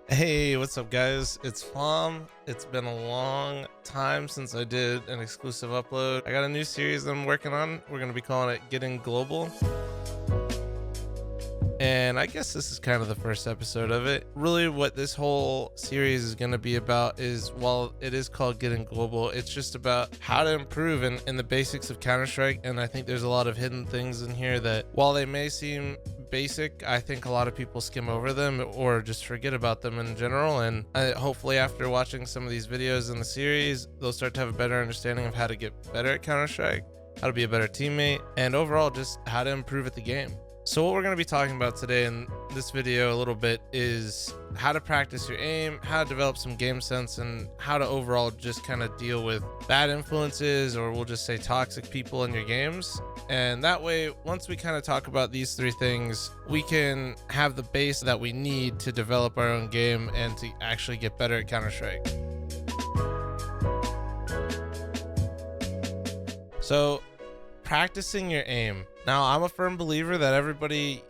Hey, what's up guys? It's Flom. It's been a long time since I did an exclusive upload. I got a new series that I'm working on. We're going to be calling it Getting Global. And I guess this is kind of the first episode of it. Really what this whole series is going to be about is, while it is called Getting Global, it's just about how to improve in the basics of Counter-Strike. And I think there's a lot of hidden things in here that, while they may seem basic, I think a lot of people skim over them or just forget about them in general. And hopefully after watching some of these videos in the series, they'll start to have a better understanding of how to get better at Counter-Strike, how to be a better teammate, and overall just how to improve at the game. So what we're going to be talking about today in this video a little bit is how to practice your aim, how to develop some game sense, and how to overall just kind of deal with bad influences, or we'll just say toxic people in your games. And that way, once we kind of talk about these three things, we can have the base that we need to develop our own game and to actually get better at Counter-Strike. So, practicing your aim. Now, I'm a firm believer that everybody,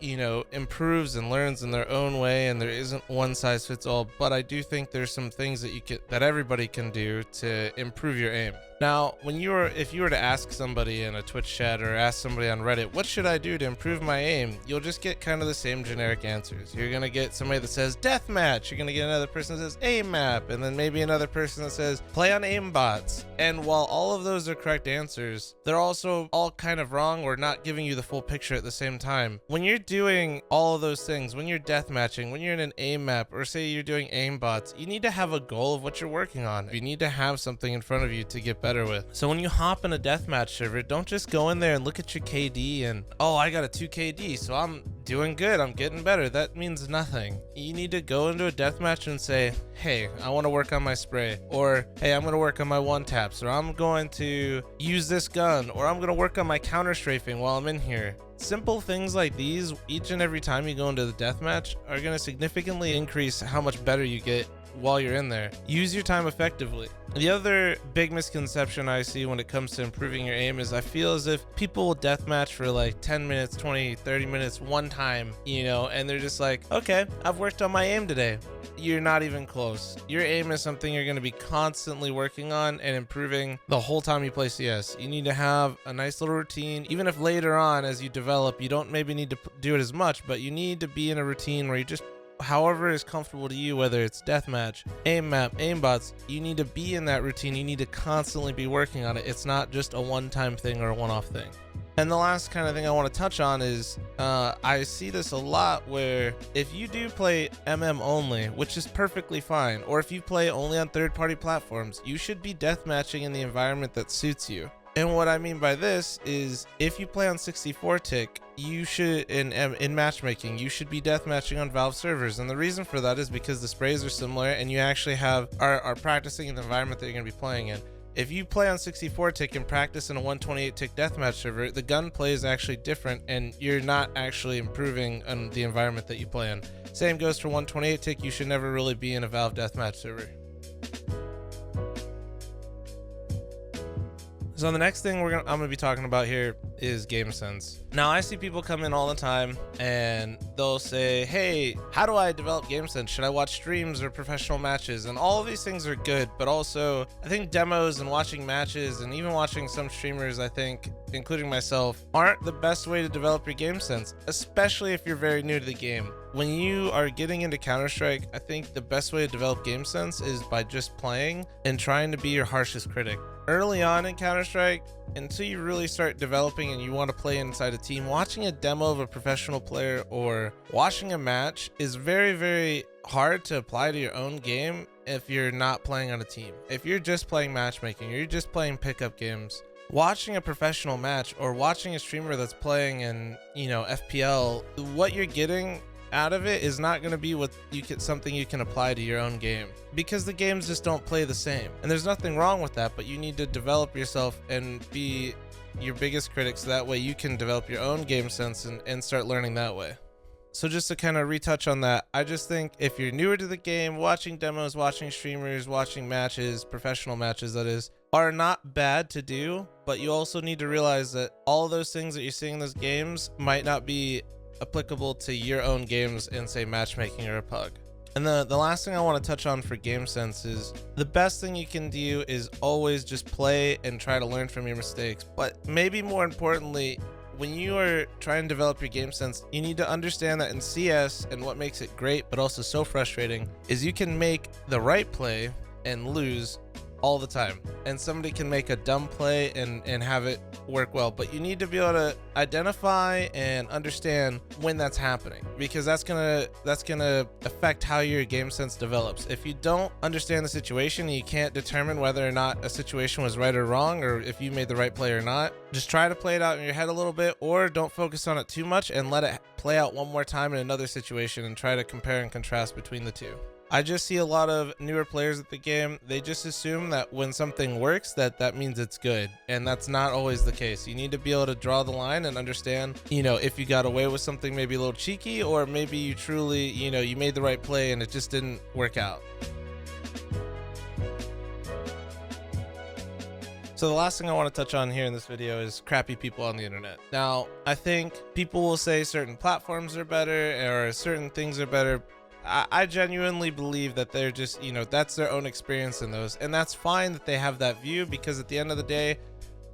improves and learns in their own way, and there isn't one size fits all, but I do think there's some things that everybody can do to improve your aim. Now, if you were to ask somebody in a Twitch chat or ask somebody on Reddit, what should I do to improve my aim? You'll just get kind of the same generic answers. You're going to get somebody that says deathmatch. You're going to get another person that says aim map, and then maybe another person that says play on aim bots. And while all of those are correct answers, they're also all kind of wrong or not giving you the full picture at the same time. When you're doing all of those things, when you're deathmatching, when you're in an aim map, or say you're doing aim bots, you need to have a goal of what you're working on. You need to have something in front of you to get better with. So when you hop in a deathmatch server, don't just go in there and look at your KD and, oh, I got a 2 KD, so I'm doing good, I'm getting better. That means nothing. You need to go into a deathmatch and say, hey, I want to work on my spray, or hey, I'm going to work on my one taps, or I'm going to use this gun, or I'm going to work on my counter strafing while I'm in here. Simple things like these, each and every time you go into the deathmatch, are going to significantly increase how much better you get while you're in there. Use your time effectively. The other big misconception I see when it comes to improving your aim is I feel as if people will deathmatch for like 10 minutes, 20, 30 minutes one time, and they're just like, okay, I've worked on my aim today. You're not even close. Your aim is something you're going to be constantly working on and improving the whole time you play CS. You need to have a nice little routine, even if later on as you develop, you don't maybe need to do it as much, but you need to be in a routine where you just, however is comfortable to you, whether it's deathmatch, aim map, aim bots, you need to be in that routine. You need to constantly be working on it. It's not just a one-time thing or a one-off thing. And the last kind of thing I want to touch on is I see this a lot where if you do play MM only, which is perfectly fine, or if you play only on third-party platforms, you should be deathmatching in the environment that suits you. And what I mean by this is, if you play on 64 tick, you should, in matchmaking, you should be deathmatching on Valve servers. And the reason for that is because the sprays are similar and you actually are practicing in the environment that you're going to be playing in. If you play on 64 tick and practice in a 128 tick deathmatch server, the gunplay is actually different and you're not actually improving on the environment that you play in. Same goes for 128 tick. You should never really be in a Valve deathmatch server. So the next thing I'm going to be talking about here is game sense. Now, I see people come in all the time and they'll say, hey, how do I develop game sense? Should I watch streams or professional matches? And all of these things are good, but also I think demos and watching matches and even watching some streamers, I think, including myself, aren't the best way to develop your game sense, especially if you're very new to the game. When you are getting into Counter-Strike, I think the best way to develop game sense is by just playing and trying to be your harshest critic. Early on in Counter-Strike, until you really start developing and you want to play inside a team, watching a demo of a professional player or watching a match is very, very hard to apply to your own game if you're not playing on a team. If you're just playing matchmaking or you're just playing pickup games, watching a professional match or watching a streamer that's playing in, FPL, what you're getting out of it is not going to be something you can apply to your own game, because the games just don't play the same. And there's nothing wrong with that, but you need to develop yourself and be your biggest critic so that way you can develop your own game sense and start learning that way. So just to kind of retouch on that, I just think if you're newer to the game, watching demos, watching streamers, watching matches, professional matches that is, are not bad to do, but you also need to realize that all those things that you're seeing in those games might not be applicable to your own games in, say, matchmaking or a pug. And the last thing I want to touch on for game sense is the best thing you can do is always just play and try to learn from your mistakes. But maybe more importantly, when you are trying to develop your game sense, you need to understand that in CS, and what makes it great but also so frustrating is you can make the right play and lose all the time, and somebody can make a dumb play and have it work well, but you need to be able to identify and understand when that's happening, because that's gonna affect how your game sense develops. If you don't understand the situation and you can't determine whether or not a situation was right or wrong, or if you made the right play or not, just try to play it out in your head a little bit, or don't focus on it too much and let it play out one more time in another situation and try to compare and contrast between the two. I just see a lot of newer players at the game. They just assume that when something works, that means it's good. And that's not always the case. You need to be able to draw the line and understand, if you got away with something maybe a little cheeky, or maybe you truly, you made the right play and it just didn't work out. So the last thing I want to touch on here in this video is crappy people on the internet. Now, I think people will say certain platforms are better or certain things are better. I genuinely believe that they're just, that's their own experience in those. And that's fine that they have that view, because at the end of the day,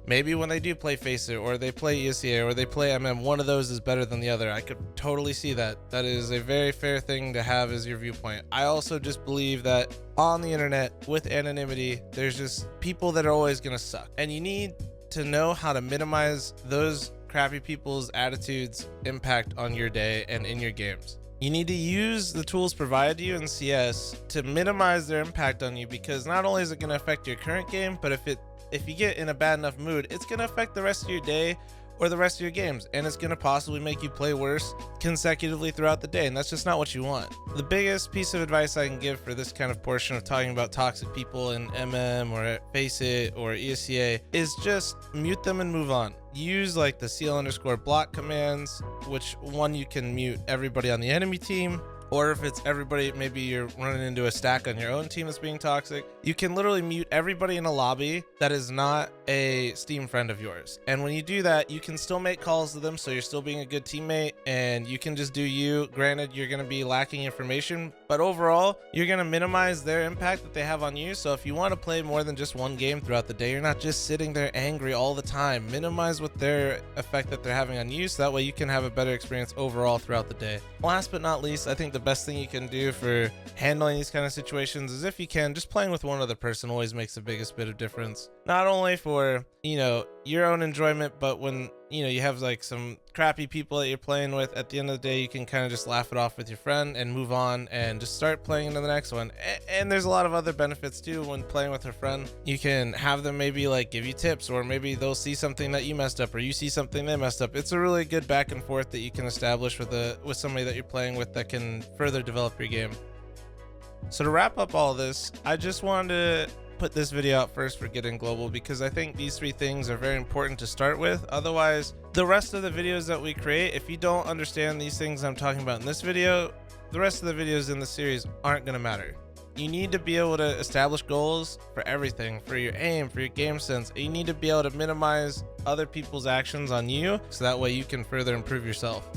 maybe when they do play FACEIT or they play ESEA or they play MM, one of those is better than the other. I could totally see that. That is a very fair thing to have as your viewpoint. I also just believe that on the internet with anonymity, there's just people that are always going to suck. And you need to know how to minimize those crappy people's attitudes' impact on your day and in your games. You need to use the tools provided to you in CS to minimize their impact on you, because not only is it going to affect your current game, but if you get in a bad enough mood, it's going to affect the rest of your day or the rest of your games, and it's going to possibly make you play worse consecutively throughout the day, and that's just not what you want. The biggest piece of advice I can give for this kind of portion of talking about toxic people in MM or FACEIT or ESEA is just mute them and move on. Use like the CL_block commands, which one you can mute everybody on the enemy team, or if it's everybody, maybe you're running into a stack on your own team that's being toxic, you can literally mute everybody in a lobby that is not a Steam friend of yours. And when you do that, you can still make calls to them, so you're still being a good teammate, and you can just do you. Granted, you're going to be lacking information, but overall, you're going to minimize their impact that they have on you. So if you want to play more than just one game throughout the day, you're not just sitting there angry all the time. Minimize what their effect that they're having on you, so that way you can have a better experience overall throughout the day. Last but not least, I think the best thing you can do for handling these kind of situations is, if you can, just playing with one other person always makes the biggest bit of difference. Not only for, your own enjoyment, but when, you have like some crappy people that you're playing with, at the end of the day, you can kind of just laugh it off with your friend and move on and just start playing into the next one. And there's a lot of other benefits too when playing with a friend. You can have them maybe like give you tips, or maybe they'll see something that you messed up, or you see something they messed up. It's a really good back and forth that you can establish with somebody that you're playing with that can further develop your game. So to wrap up all this, I just wanted to put this video out first for Getting Global, because I think these 3 things are very important to start with. Otherwise, the rest of the videos that we create, if you don't understand these things I'm talking about in this video, the rest of the videos in the series aren't going to matter. You need to be able to establish goals for everything, for your aim, for your game sense. You need to be able to minimize other people's actions on you, so that way you can further improve yourself.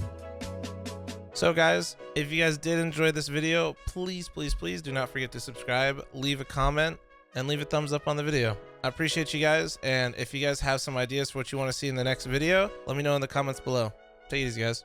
So guys, if you guys did enjoy this video, please do not forget to subscribe, leave a comment, and leave a thumbs up on the video. I appreciate you guys, and if you guys have some ideas for what you want to see in the next video, let me know in the comments below. Take it easy, guys.